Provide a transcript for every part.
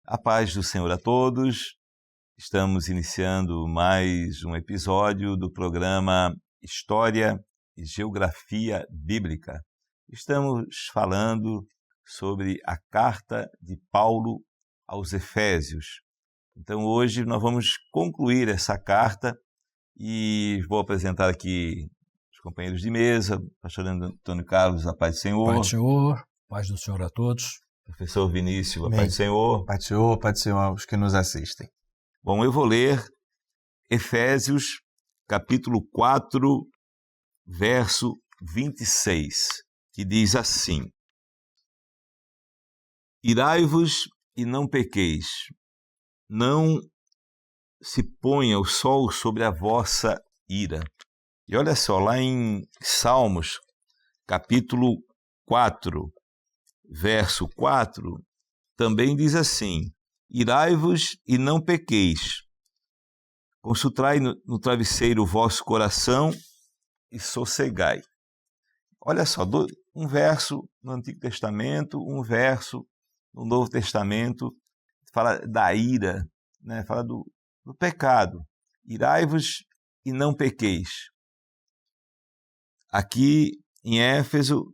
A paz do Senhor a todos. Estamos iniciando mais um episódio do programa História e Geografia Bíblica. Estamos falando sobre a carta de Paulo aos Efésios. Então hoje nós vamos concluir essa carta e vou apresentar aqui os companheiros de mesa, pastor Antônio Carlos, a paz do Senhor. Paz do Senhor, paz do Senhor a todos. Professor Vinícius, a paz do Senhor. Paz do Senhor aos que nos assistem. Bom, eu vou ler Efésios, capítulo 4, verso 26, que diz assim: Irai-vos e não pequeis, não se ponha o sol sobre a vossa ira. E olha só, lá em Salmos, capítulo 4, verso 4, também diz assim: Irai-vos e não pequeis, consultai no travesseiro o vosso coração e sossegai. Olha só, um verso no Antigo Testamento, um verso no Novo Testamento, fala da ira, né? Fala do pecado. Irai-vos e não pequeis. Aqui em Éfeso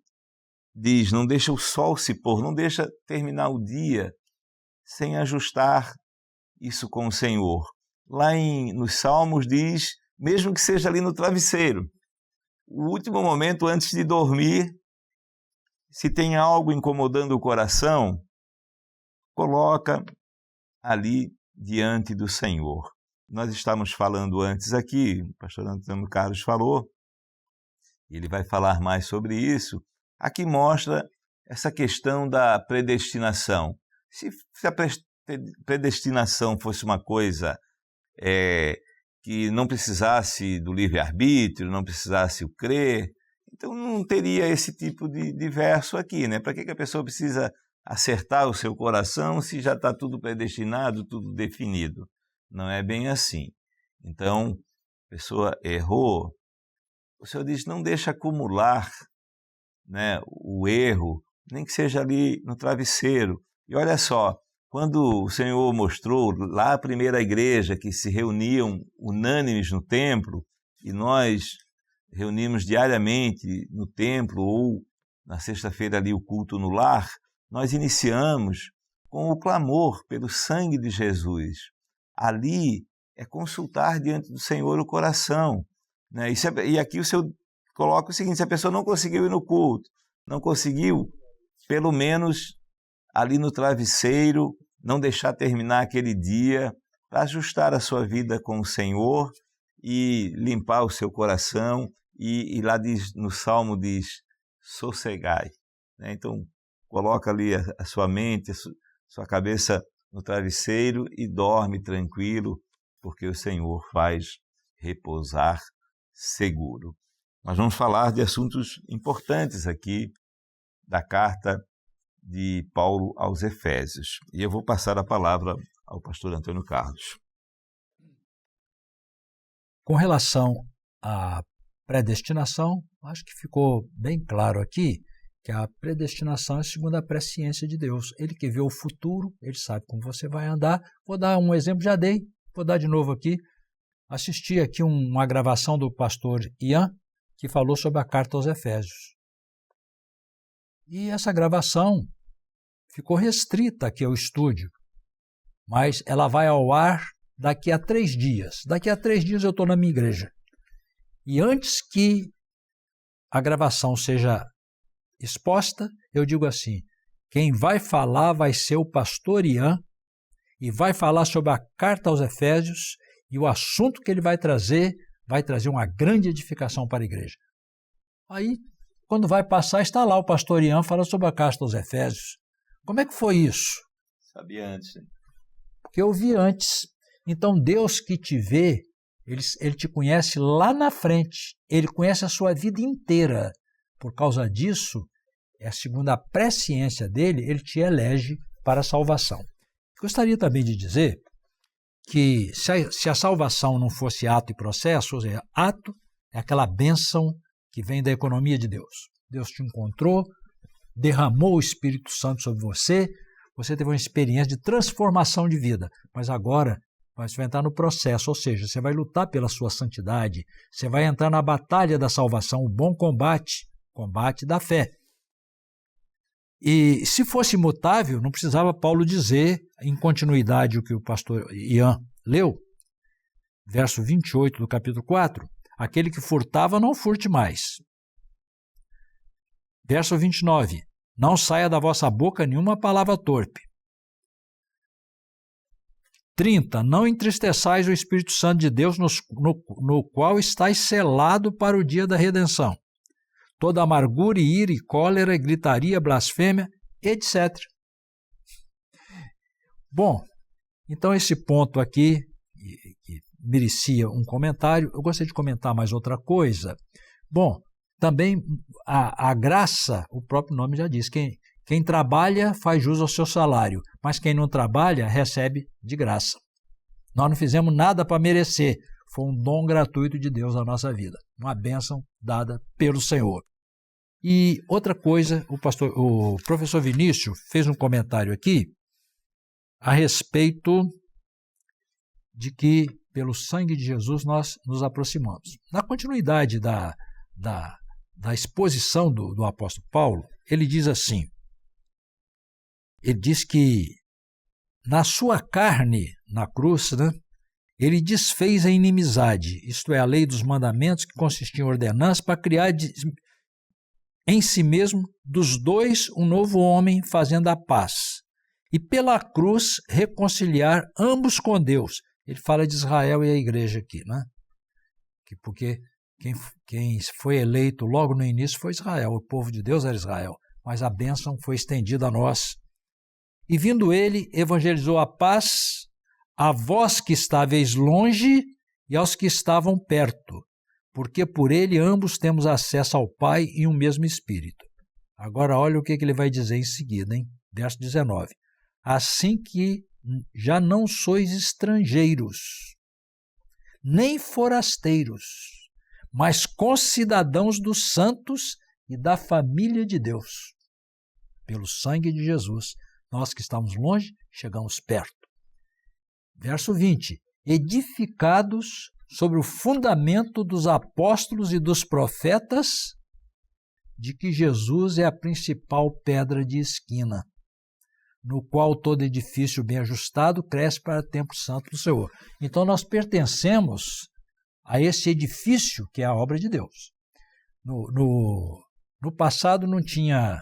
diz, não deixa o sol se pôr, não deixa terminar o dia sem ajustar isso com o Senhor. Lá nos Salmos diz, mesmo que seja ali no travesseiro, o último momento antes de dormir, se tem algo incomodando o coração, coloca ali diante do Senhor. Nós estávamos falando antes aqui, o pastor Antônio Carlos falou, ele vai falar mais sobre isso. Aqui mostra essa questão da predestinação. Se a predestinação fosse uma coisa que não precisasse do livre-arbítrio, não precisasse o crer, então não teria esse tipo de verso aqui, né? Para que a pessoa precisa acertar o seu coração se já está tudo predestinado, tudo definido? Não é bem assim. Então, a pessoa errou, o Senhor diz, não deixa acumular, né, o erro, nem que seja ali no travesseiro. E olha só, quando o Senhor mostrou lá a primeira igreja que se reuniam unânimes no templo, e nós reunimos diariamente no templo ou na sexta-feira ali o culto no lar, nós iniciamos com o clamor pelo sangue de Jesus. Ali é consultar diante do Senhor o coração, né? E aqui o Senhor coloca o seguinte: se a pessoa não conseguiu ir no culto, não conseguiu, pelo menos ali no travesseiro, não deixar terminar aquele dia, para ajustar a sua vida com o Senhor e limpar o seu coração. E lá diz, no Salmo diz, sossegai, né? Então, coloca ali a sua mente, a sua cabeça no travesseiro e dorme tranquilo, porque o Senhor faz repousar seguro. Nós vamos falar de assuntos importantes aqui da carta de Paulo aos Efésios. E eu vou passar a palavra ao pastor Antônio Carlos. Com relação à predestinação, acho que ficou bem claro aqui que a predestinação é segundo a presciência de Deus. Ele que vê o futuro, ele sabe como você vai andar. Vou dar um exemplo, já dei, vou dar de novo aqui. Assisti aqui uma gravação do pastor Ian, que falou sobre a carta aos Efésios. E essa gravação ficou restrita aqui ao estúdio, mas ela vai ao ar daqui a 3 dias. Daqui a 3 dias eu estou na minha igreja. E antes que a gravação seja exposta, eu digo assim, quem vai falar vai ser o pastor Ian e vai falar sobre a carta aos Efésios e o assunto que ele vai trazer uma grande edificação para a igreja. Aí, quando vai passar, está lá o pastor Ian falando sobre a carta aos Efésios. Como é que foi isso? Sabia antes. Porque eu vi antes. Então, Deus que te vê, ele te conhece lá na frente. Ele conhece a sua vida inteira. Por causa disso, segundo a presciência dele, ele te elege para a salvação. Gostaria também de dizer que se a salvação não fosse ato e processo, ou seja, ato é aquela bênção que vem da economia de Deus. Deus te encontrou, derramou o Espírito Santo sobre você, você teve uma experiência de transformação de vida, mas agora você vai entrar no processo, ou seja, você vai lutar pela sua santidade, você vai entrar na batalha da salvação, o bom combate, combate da fé. E se fosse imutável, não precisava Paulo dizer, em continuidade, o que o pastor Ian leu, verso 28 do capítulo 4, aquele que furtava não furte mais. Verso 29, não saia da vossa boca nenhuma palavra torpe. 30, não entristeçais o Espírito Santo de Deus, no qual estáis selado para o dia da redenção. Toda amargura e ira e cólera, gritaria, blasfêmia, etc. Bom, então esse ponto aqui, que merecia um comentário, eu gostaria de comentar mais outra coisa. Bom, também a graça, o próprio nome já diz, quem trabalha faz jus ao seu salário, mas quem não trabalha recebe de graça. Nós não fizemos nada para merecer, foi um dom gratuito de Deus na nossa vida, uma bênção dada pelo Senhor. E outra coisa, o professor Vinícius fez um comentário aqui a respeito de que pelo sangue de Jesus nós nos aproximamos. Na continuidade da exposição do apóstolo Paulo, ele diz assim, ele diz que na sua carne, na cruz, né, ele desfez a inimizade, isto é, a lei dos mandamentos, que consistia em ordenanças, para criar em si mesmo dos dois um novo homem, fazendo a paz. E pela cruz reconciliar ambos com Deus. Ele fala de Israel e a igreja aqui, né? Porque quem foi eleito logo no início foi Israel, o povo de Deus era Israel, mas a bênção foi estendida a nós. E vindo ele, evangelizou a paz a vós que estáveis longe e aos que estavam perto, porque por ele ambos temos acesso ao Pai em um mesmo Espírito. Agora olha o que ele vai dizer em seguida, hein? Verso 19. Assim que já não sois estrangeiros, nem forasteiros, mas concidadãos dos santos e da família de Deus. Pelo sangue de Jesus, nós que estamos longe, chegamos perto. Verso 20. Edificados sobre o fundamento dos apóstolos e dos profetas, de que Jesus é a principal pedra de esquina, no qual todo edifício bem ajustado cresce para o templo santo do Senhor. Então nós pertencemos a esse edifício que é a obra de Deus. No passado não tinha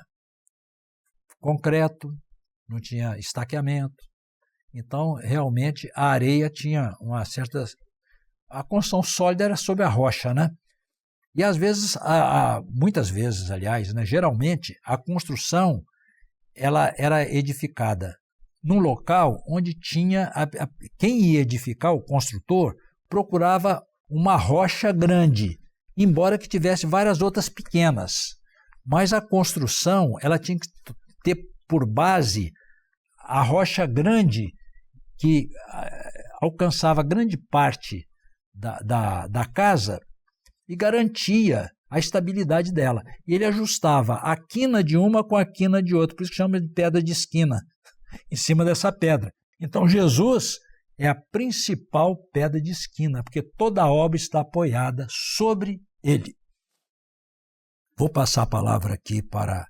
concreto, não tinha estaqueamento, então realmente a areia tinha uma certa... A construção sólida era sobre a rocha, né? E às vezes, muitas vezes, aliás, né, geralmente, a construção ela era edificada num local onde tinha... quem ia edificar, o construtor, procurava uma rocha grande, embora que tivesse várias outras pequenas. Mas a construção ela tinha que ter por base a rocha grande que alcançava grande parte da casa e garantia a estabilidade dela. E ele ajustava a quina de uma com a quina de outra, por isso que chama de pedra de esquina, em cima dessa pedra. Então Jesus é a principal pedra de esquina, porque toda a obra está apoiada sobre ele. Vou passar a palavra aqui para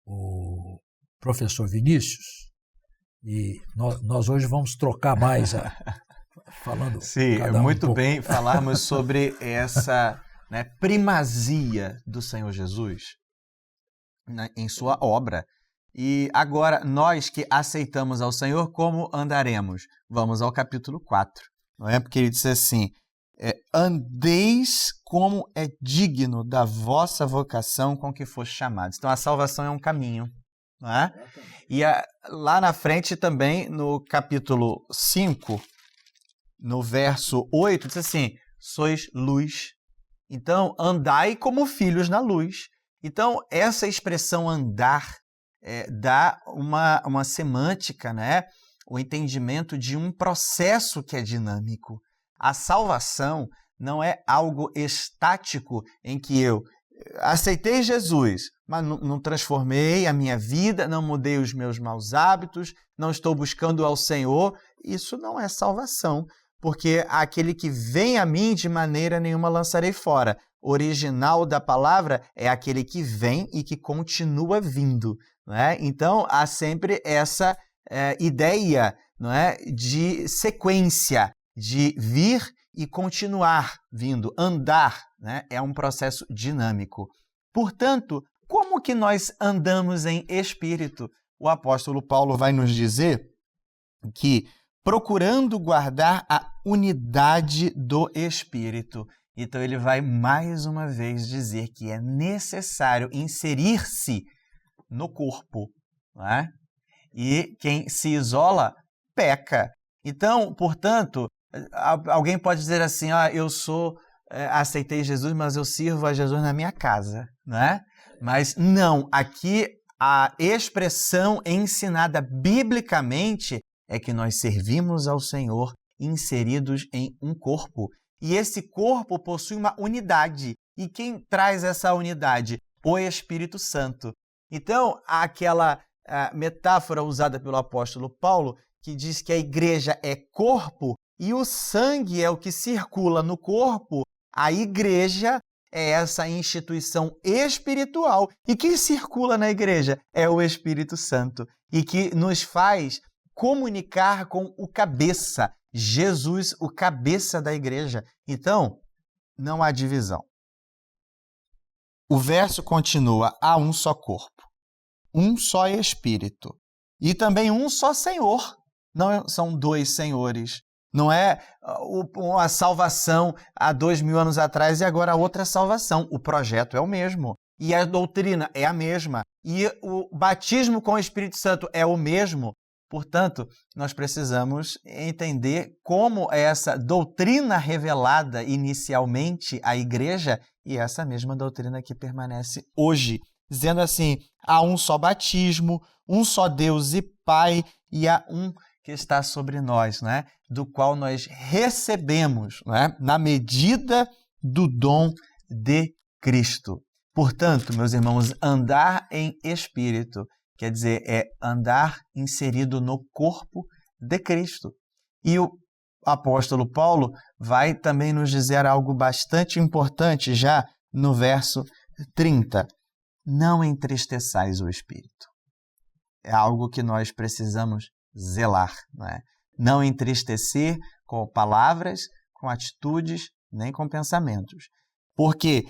o professor Vinícius, e nós hoje vamos trocar mais falando. Sim, muito bem falarmos sobre essa primazia do Senhor Jesus em sua obra. E agora, nós que aceitamos ao Senhor, como andaremos? Vamos ao capítulo 4, não é? Porque ele diz assim, andeis como é digno da vossa vocação com que foste chamados. Então, a salvação é um caminho, não é? E lá na frente também, no capítulo 5, no verso 8, diz assim, sois luz, então andai como filhos na luz. Então, essa expressão andar dá uma semântica, né? O entendimento de um processo que é dinâmico. A salvação não é algo estático em que eu aceitei Jesus, mas não transformei a minha vida, não mudei os meus maus hábitos, não estou buscando ao Senhor, isso não é salvação, porque aquele que vem a mim de maneira nenhuma lançarei fora. O original da palavra é aquele que vem e que continua vindo. Não é? Então, há sempre essa ideia, não é, de sequência, de vir e continuar vindo, andar, né? É um processo dinâmico. Portanto, como que nós andamos em espírito? O apóstolo Paulo vai nos dizer que procurando guardar a unidade do espírito. Então ele vai mais uma vez dizer que é necessário inserir-se no corpo, não é? E quem se isola, peca. Então, portanto, alguém pode dizer assim, eu aceitei Jesus, mas eu sirvo a Jesus na minha casa, não é? Mas não, aqui a expressão ensinada biblicamente é que nós servimos ao Senhor inseridos em um corpo. E esse corpo possui uma unidade. E quem traz essa unidade? O Espírito Santo. Então, aquela metáfora usada pelo apóstolo Paulo, que diz que a igreja é corpo e o sangue é o que circula no corpo, a igreja é essa instituição espiritual. E quem circula na igreja é o Espírito Santo e que nos faz comunicar com o cabeça, Jesus, o cabeça da igreja. Então, não há divisão. O verso continua, há um só corpo, um só Espírito e também um só Senhor. Não são dois senhores. Não é a salvação há 2000 anos atrás e agora outra salvação. O projeto é o mesmo. E a doutrina é a mesma. E o batismo com o Espírito Santo é o mesmo. Portanto, nós precisamos entender como essa doutrina revelada inicialmente à igreja e essa mesma doutrina que permanece hoje, dizendo assim, há um só batismo, um só Deus e Pai e há um que está sobre nós, né? Do qual nós recebemos, né? Na medida do dom de Cristo. Portanto, meus irmãos, andar em espírito quer dizer, é andar inserido no corpo de Cristo. E o apóstolo Paulo vai também nos dizer algo bastante importante já no verso 30. Não entristeçais o Espírito. É algo que nós precisamos zelar. Não é? Não entristecer com palavras, com atitudes, nem com pensamentos. Porque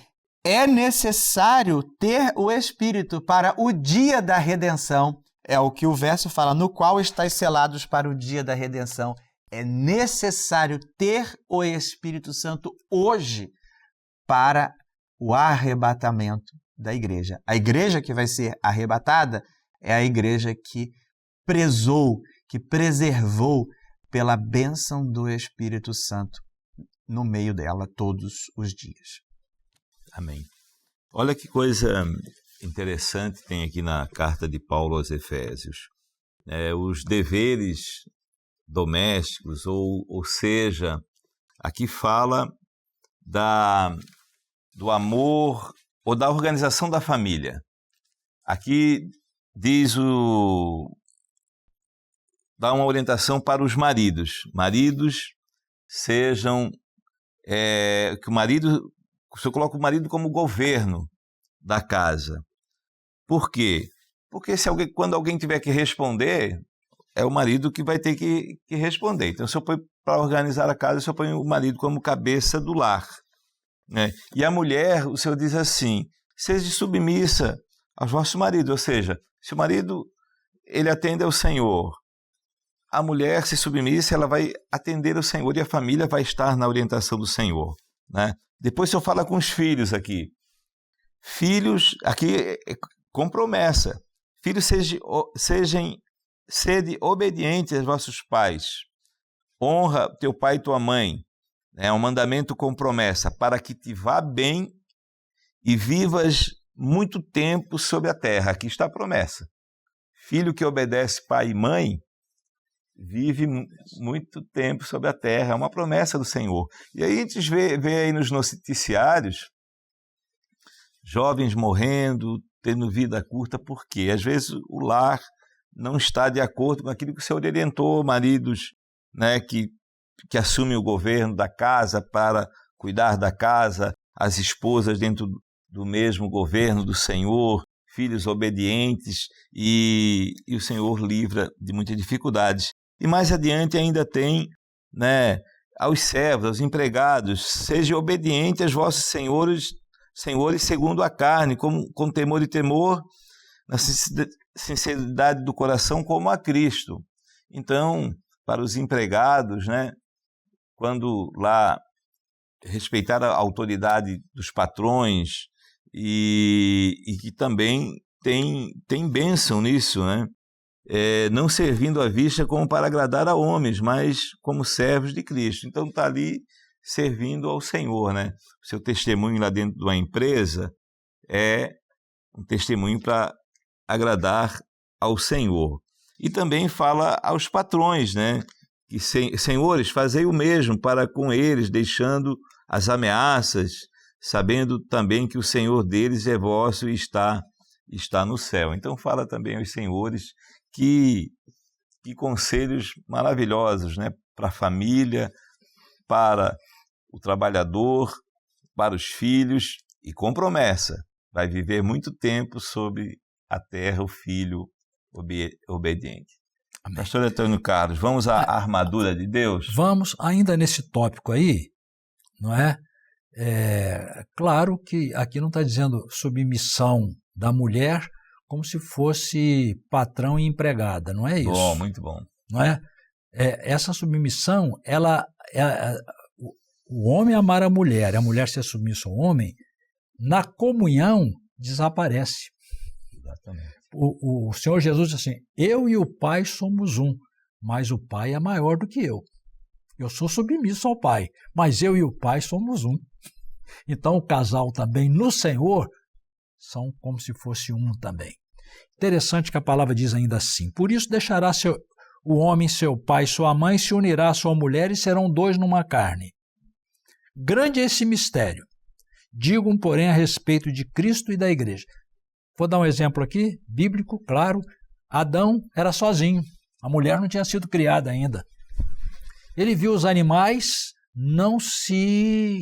é necessário ter o Espírito para o dia da redenção. É o que o verso fala, no qual estáis selados para o dia da redenção. É necessário ter o Espírito Santo hoje para o arrebatamento da igreja. A igreja que vai ser arrebatada é a igreja que prezou, que preservou pela bênção do Espírito Santo no meio dela todos os dias. Amém. Olha que coisa interessante tem aqui na carta de Paulo aos Efésios. Os deveres domésticos, ou seja, aqui fala do amor ou da organização da família. Aqui dá uma orientação para os maridos. Maridos sejam que o marido, você coloca o marido como governo da casa. Por quê? Porque quando alguém tiver que responder, é o marido que vai ter que responder. Então, se eu ponho para organizar a casa, eu ponho o marido como cabeça do lar. Né? E a mulher, o Senhor diz assim, seja submissa aos vossos maridos. Ou seja, se o marido ele atende ao Senhor, a mulher se submissa, ela vai atender ao Senhor e a família vai estar na orientação do Senhor. Né? Depois, se eu falar com os filhos aqui, filhos, aqui com promessa, filhos sede obedientes aos vossos pais, honra teu pai e tua mãe, é um mandamento com promessa, para que te vá bem e vivas muito tempo sobre a terra. Aqui está a promessa. Filho que obedece pai e mãe, vive muito tempo sobre a terra, é uma promessa do Senhor. E aí a gente vê aí nos noticiários, jovens morrendo, tendo vida curta, por quê? Às vezes o lar não está de acordo com aquilo que o Senhor orientou, maridos, né, que assumem o governo da casa para cuidar da casa, as esposas dentro do mesmo governo do Senhor, filhos obedientes, e o Senhor livra de muitas dificuldades. E mais adiante ainda tem, né, aos servos, aos empregados, sejam obedientes aos vossos senhores segundo a carne, com temor e temor, na sinceridade do coração, como a Cristo. Então, para os empregados, né, quando lá respeitar a autoridade dos patrões, e que também tem bênção nisso, né? Não servindo à vista como para agradar a homens, mas como servos de Cristo. Então está ali servindo ao Senhor, né? O seu testemunho lá dentro de uma empresa é um testemunho para agradar ao Senhor. E também fala aos patrões, né? Que, senhores, fazei o mesmo para com eles, deixando as ameaças, sabendo também que o Senhor deles é vosso e está no céu. Então fala também aos senhores que conselhos maravilhosos, né? Para a família, para o trabalhador, para os filhos, e com promessa, vai viver muito tempo sobre a terra o filho obediente. Amém. Pastor Antônio Carlos, vamos à armadura de Deus? Vamos, ainda nesse tópico aí, não é? Claro que aqui não está dizendo submissão da mulher como se fosse patrão e empregada, não é isso? Bom, muito bom. Não é? Essa submissão, o homem amar a mulher ser submissa ao homem, na comunhão desaparece. Exatamente. O Senhor Jesus diz assim, eu e o Pai somos um, mas o Pai é maior do que eu. Eu sou submisso ao Pai, mas eu e o Pai somos um. Então o casal também no Senhor são como se fosse um também. Interessante que a palavra diz ainda assim, por isso deixará o homem seu pai e sua mãe, se unirá à sua mulher e serão dois numa carne. Grande é esse mistério. Digo, porém, a respeito de Cristo e da igreja. Vou dar um exemplo aqui, bíblico, claro. Adão era sozinho, a mulher não tinha sido criada ainda. Ele viu os animais, não se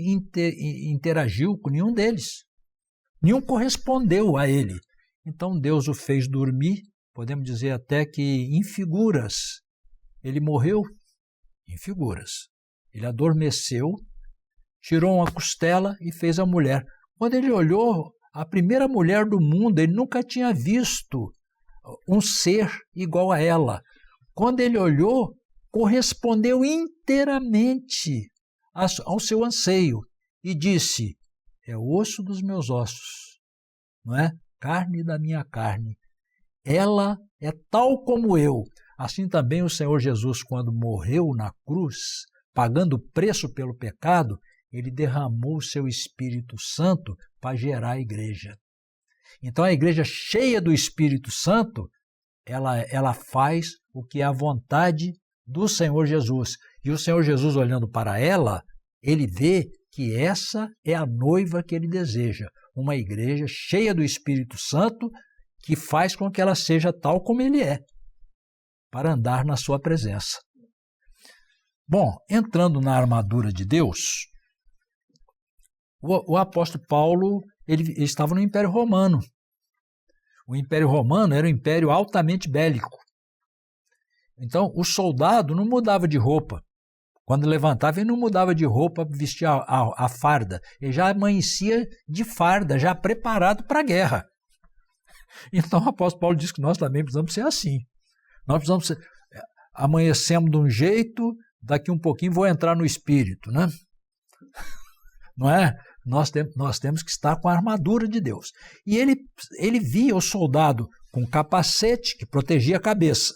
interagiu com nenhum deles. Nenhum correspondeu a ele. Então Deus o fez dormir, podemos dizer até que em figuras. Ele morreu em figuras. Ele adormeceu, tirou uma costela e fez a mulher. Quando ele olhou, a primeira mulher do mundo, ele nunca tinha visto um ser igual a ela. Quando ele olhou, correspondeu inteiramente ao seu anseio e disse, é osso dos meus ossos, não é? Carne da minha carne. Ela é tal como eu. Assim também o Senhor Jesus, quando morreu na cruz, pagando o preço pelo pecado, ele derramou o seu Espírito Santo para gerar a igreja. Então a igreja cheia do Espírito Santo, ela faz o que é a vontade do Senhor Jesus. E o Senhor Jesus, olhando para ela, ele vê que essa é a noiva que ele deseja. Uma igreja cheia do Espírito Santo que faz com que ela seja tal como ele é, para andar na sua presença. Bom, entrando na armadura de Deus, o apóstolo Paulo ele estava no Império Romano. O Império Romano era um império altamente bélico. Então, o soldado não mudava de roupa. Quando levantava, ele não mudava de roupa, vestia a farda. Ele já amanhecia de farda, já preparado para a guerra. Então, o apóstolo Paulo diz que nós também precisamos ser assim. Nós precisamos ser... Amanhecemos de um jeito, daqui um pouquinho vou entrar no espírito, né? Não é? Nós temos que estar com a armadura de Deus. E ele via o soldado com capacete que protegia a cabeça,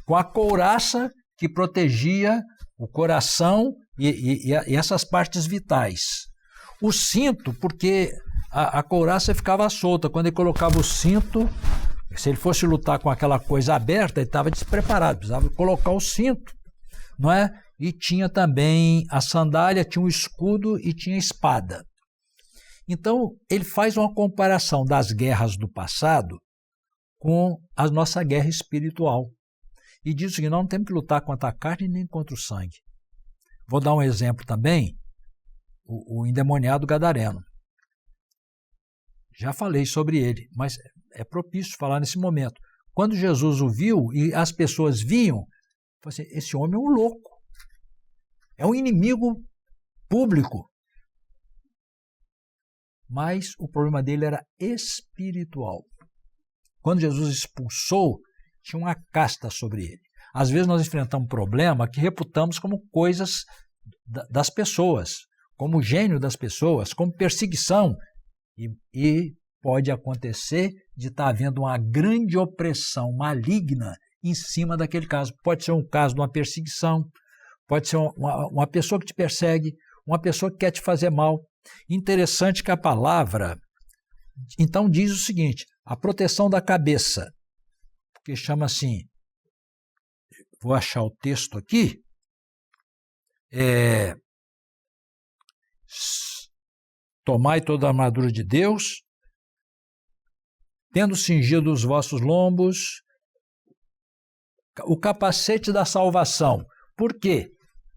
com a couraça que protegia o coração e essas partes vitais. O cinto, porque a couraça ficava solta. Quando ele colocava o cinto, se ele fosse lutar com aquela coisa aberta, ele estava despreparado, precisava colocar o cinto, não é? E tinha também a sandália, tinha o escudo e tinha a espada. Então, ele faz uma comparação das guerras do passado com a nossa guerra espiritual. E diz que nós não temos que lutar contra a carne nem contra o sangue. Vou dar um exemplo também, o endemoniado gadareno. Já falei sobre ele, mas é propício falar nesse momento. Quando Jesus o viu e as pessoas viam, falou assim, esse homem é um louco, é um inimigo público. Mas o problema dele era espiritual. Quando Jesus expulsou, tinha uma casta sobre ele. Às vezes nós enfrentamos um problema que reputamos como coisas das pessoas, como gênio das pessoas, como perseguição. E pode acontecer de estar havendo uma grande opressão maligna em cima daquele caso. Pode ser um caso de uma perseguição, pode ser uma pessoa que te persegue, uma pessoa que quer te fazer mal. Interessante que a palavra, então, diz o seguinte, a proteção da cabeça, porque chama assim, vou achar o texto aqui, tomai toda a armadura de Deus, tendo cingido os vossos lombos, o capacete da salvação. Por quê?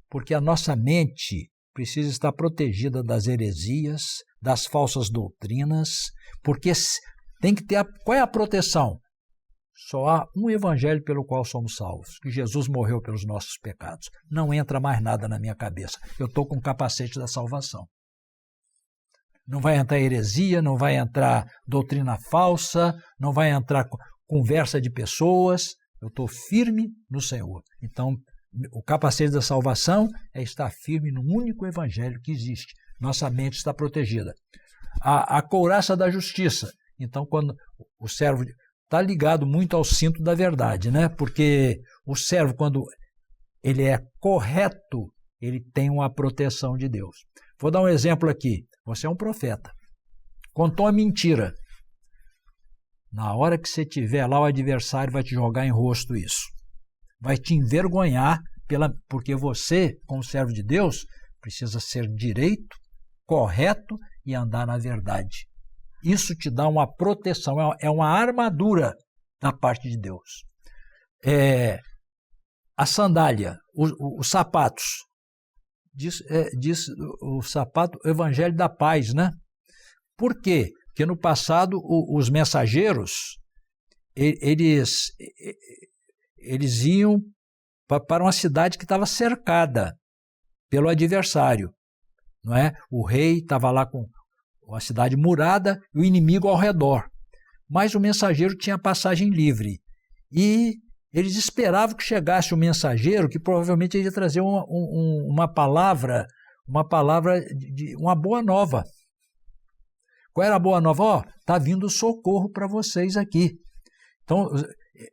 Porque a nossa mente precisa estar protegida das heresias, das falsas doutrinas, porque tem que ter qual é a proteção? Só há um evangelho pelo qual somos salvos, que Jesus morreu pelos nossos pecados. Não entra mais nada na minha cabeça. Eu estou com o capacete da salvação. Não vai entrar heresia, não vai entrar doutrina falsa, não vai entrar conversa de pessoas. Eu estou firme no Senhor. Então, o capacete da salvação é estar firme no único evangelho que existe. Nossa mente está protegida. A couraça da justiça. Então, quando o servo está ligado muito ao cinto da verdade, né? Porque o servo, quando ele é correto, ele tem uma proteção de Deus. Vou dar um exemplo aqui. Você é um profeta. Contou uma mentira. Na hora que você tiver lá, o adversário vai te jogar em rosto isso. Vai te envergonhar, porque você, como servo de Deus, precisa ser direito, correto e andar na verdade. Isso te dá uma proteção, é uma armadura da parte de Deus. A sandália, os sapatos, diz o sapato, o evangelho da paz, né? Por quê? Porque no passado os mensageiros, eles iam para uma cidade que estava cercada pelo adversário, não é? O rei estava lá com a cidade murada e o inimigo ao redor. Mas o mensageiro tinha passagem livre. E eles esperavam que chegasse o mensageiro, que provavelmente iria trazer uma palavra, uma boa nova. Qual era a boa nova? Está vindo socorro para vocês aqui. Então,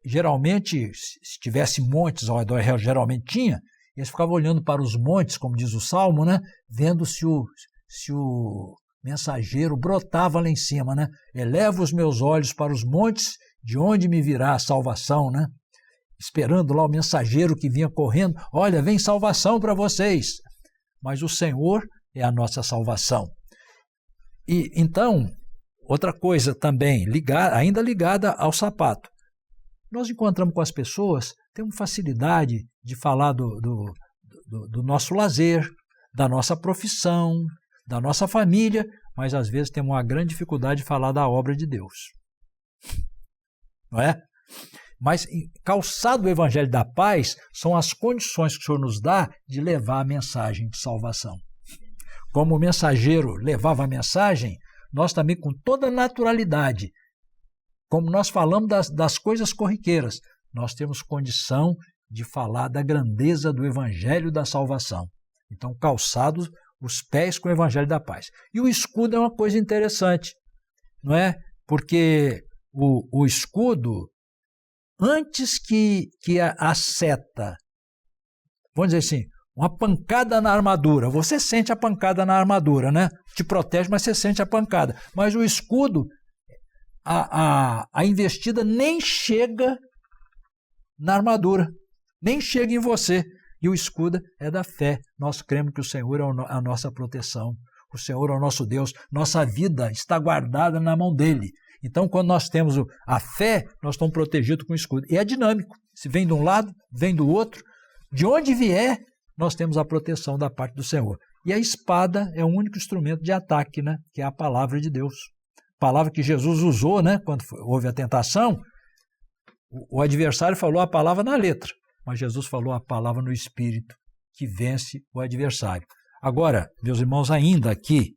geralmente, se tivesse montes ao redor, geralmente tinha, eles ficavam olhando para os montes, como diz o Salmo, né? Vendo se o mensageiro brotava lá em cima, né? Elevo os meus olhos para os montes, de onde me virá a salvação, né? Esperando lá o mensageiro que vinha correndo, olha, vem salvação para vocês. Mas o Senhor é a nossa salvação. E então, outra coisa também, ainda ligada ao sapato. Nós encontramos com as pessoas, temos facilidade de falar do nosso lazer, da nossa profissão, da nossa família, mas às vezes temos uma grande dificuldade de falar da obra de Deus. Não é? Mas calçado o evangelho da paz são as condições que o Senhor nos dá de levar a mensagem de salvação. Como o mensageiro levava a mensagem, nós também com toda naturalidade, como nós falamos das coisas corriqueiras, nós temos condição de falar da grandeza do evangelho da salvação. Então, calçados os pés com o evangelho da paz. E o escudo é uma coisa interessante, não é? Porque o escudo, antes que a seta, vamos dizer assim, uma pancada na armadura, você sente a pancada na armadura, né? Te protege, mas você sente a pancada. Mas o escudo, a investida nem chega na armadura, nem chega em você. E o escudo é da fé. Nós cremos que o Senhor é a nossa proteção. O Senhor é o nosso Deus, nossa vida está guardada na mão dele. Então, quando nós temos a fé, nós estamos protegidos com o escudo. E é dinâmico. Se vem de um lado, vem do outro. De onde vier, nós temos a proteção da parte do Senhor. E a espada é o único instrumento de ataque, né? Que é a palavra de Deus. Palavra que Jesus usou, né? Quando houve a tentação, o adversário falou a palavra na letra, mas Jesus falou a palavra no espírito, que vence o adversário. Agora, meus irmãos, ainda aqui,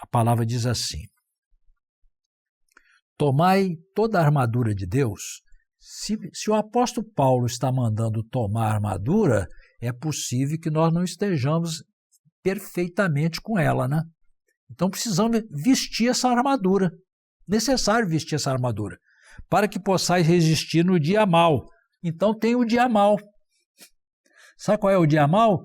a palavra diz assim: tomai toda a armadura de Deus. Se o apóstolo Paulo está mandando tomar a armadura, é possível que nós não estejamos perfeitamente com ela, né? Então precisamos vestir essa armadura. Necessário vestir essa armadura, para que possais resistir no dia mau. Então tem o dia mau. Sabe qual é o dia mau?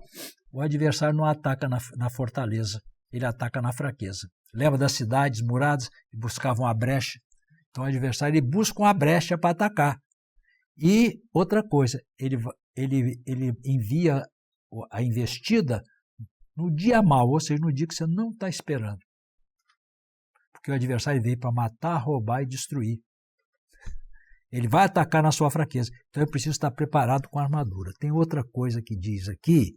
O adversário não ataca na fortaleza, ele ataca na fraqueza. Lembra das cidades muradas que buscavam a brecha? Então o adversário ele busca uma brecha para atacar. E outra coisa, ele envia a investida no dia mau, ou seja, no dia que você não está esperando. Porque o adversário veio para matar, roubar e destruir. Ele vai atacar na sua fraqueza. Então eu preciso estar preparado com a armadura. Tem outra coisa que diz aqui: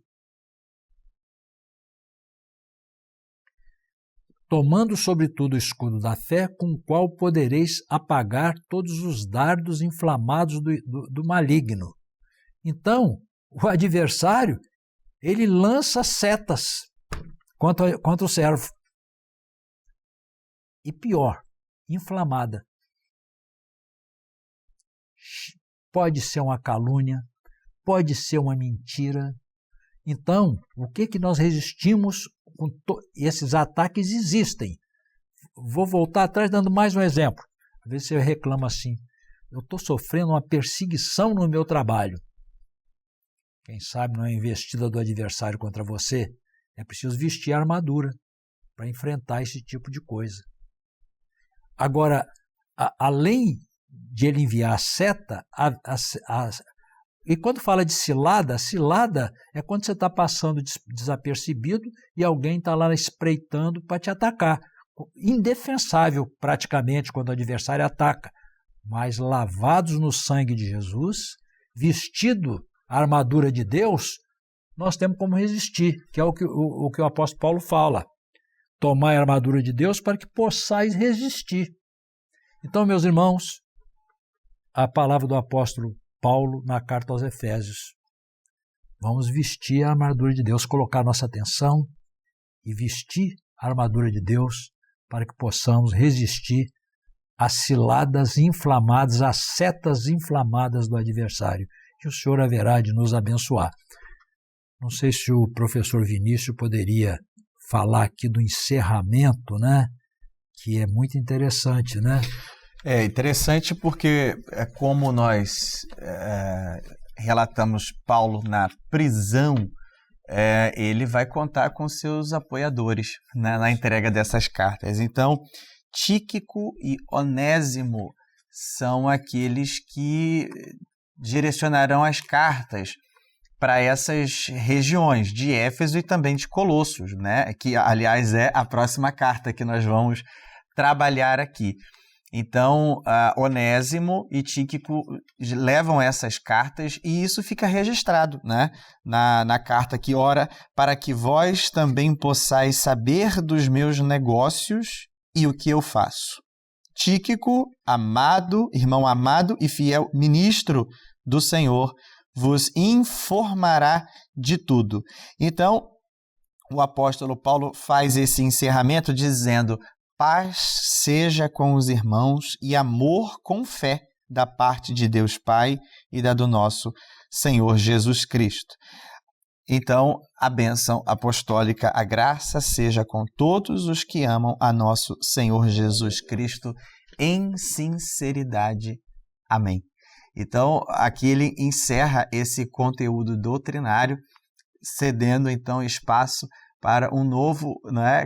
tomando sobretudo o escudo da fé, com o qual podereis apagar todos os dardos inflamados do maligno. Então, o adversário, ele lança setas contra o servo. E pior, inflamada. Pode ser uma calúnia, pode ser uma mentira. Então, o que nós resistimos com esses ataques existem. Vou voltar atrás dando mais um exemplo. Às vezes você reclama assim: eu estou sofrendo uma perseguição no meu trabalho. Quem sabe não é investida do adversário contra você. É preciso vestir a armadura para enfrentar esse tipo de coisa. Agora, além de ele enviar a seta, e quando fala de cilada é quando você está passando desapercebido e alguém está lá espreitando para te atacar. Indefensável praticamente quando o adversário ataca, mas lavados no sangue de Jesus, vestido a armadura de Deus, nós temos como resistir, que é o que o apóstolo Paulo fala. Tomai a armadura de Deus para que possais resistir. Então, meus irmãos, a palavra do apóstolo Paulo na carta aos Efésios. Vamos vestir a armadura de Deus, colocar nossa atenção e vestir a armadura de Deus para que possamos resistir às ciladas inflamadas, às setas inflamadas do adversário. Que o Senhor haverá de nos abençoar. Não sei se o professor Vinícius poderia falar aqui do encerramento, né? Que é muito interessante, né? É interessante porque, como nós relatamos Paulo na prisão, ele vai contar com seus apoiadores na entrega dessas cartas. Então, Tíquico e Onésimo são aqueles que direcionarão as cartas para essas regiões de Éfeso e também de Colossos, né? Que, aliás, é a próxima carta que nós vamos trabalhar aqui. Então, Onésimo e Tíquico levam essas cartas e isso fica registrado, né? na carta que ora, para que vós também possais saber dos meus negócios e o que eu faço. Tíquico, irmão amado e fiel ministro do Senhor, vos informará de tudo. Então, o apóstolo Paulo faz esse encerramento dizendo: paz seja com os irmãos e amor com fé da parte de Deus Pai e da do nosso Senhor Jesus Cristo. Então, a bênção apostólica, a graça seja com todos os que amam a nosso Senhor Jesus Cristo em sinceridade. Amém. Então, aqui ele encerra esse conteúdo doutrinário, cedendo então espaço para um novo,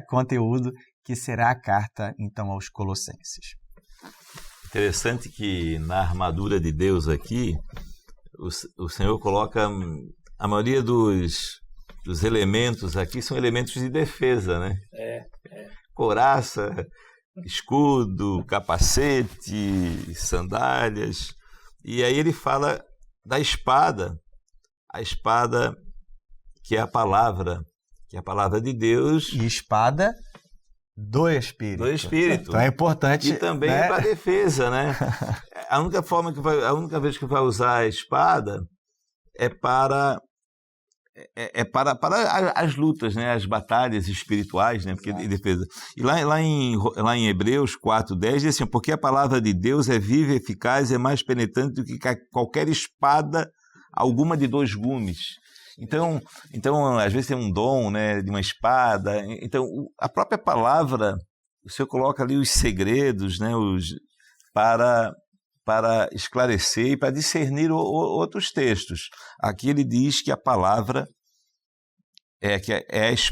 conteúdo, que será a carta então aos Colossenses. Interessante que na armadura de Deus aqui, o Senhor coloca a maioria dos dos elementos aqui são elementos de defesa, né? Couraça, escudo, capacete, sandálias. E aí ele fala da espada, a espada que é a palavra de Deus. E espada do Espírito. Do Espírito. Então é importante. E também é para defesa, né? A única vez que vai usar a espada é para as lutas, né? As batalhas espirituais, né? Porque de defesa. E lá em Hebreus 4:10 diz assim: porque a palavra de Deus é viva, eficaz, é mais penetrante do que qualquer espada alguma de 2 gumes. Então, às vezes tem um dom, né, de uma espada. Então, a própria palavra, o Senhor coloca ali os segredos, né, para esclarecer e para discernir outros textos. Aqui ele diz que a palavra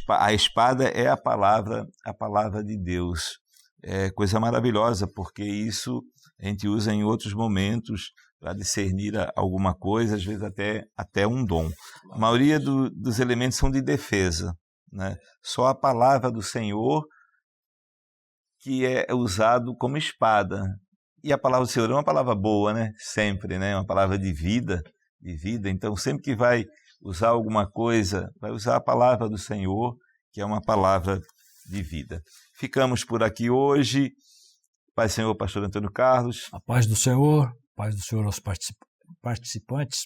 a espada é a palavra de Deus. É coisa maravilhosa, porque isso a gente usa em outros momentos para discernir alguma coisa, às vezes até um dom. A maioria dos elementos são de defesa, né? Só a palavra do Senhor que é usado como espada. E a palavra do Senhor é uma palavra boa, né? Sempre, né? Uma palavra de vida. Então, sempre que vai usar alguma coisa, vai usar a palavra do Senhor, que é uma palavra de vida. Ficamos por aqui hoje. Pai do Senhor, pastor Antônio Carlos. A paz do Senhor aos participantes.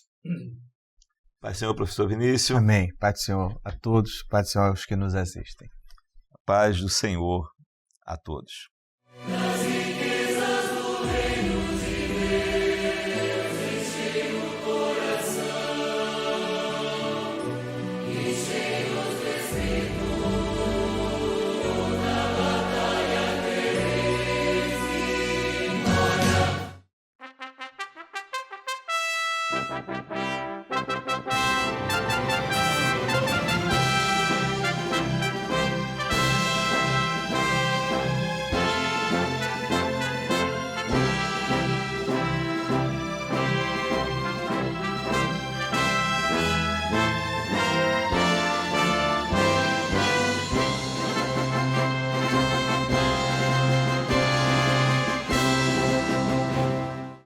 Pai do Senhor, professor Vinícius. Amém. Pai do Senhor a todos, Pai do Senhor aos que nos assistem. A paz do Senhor a todos. Das riquezas do reino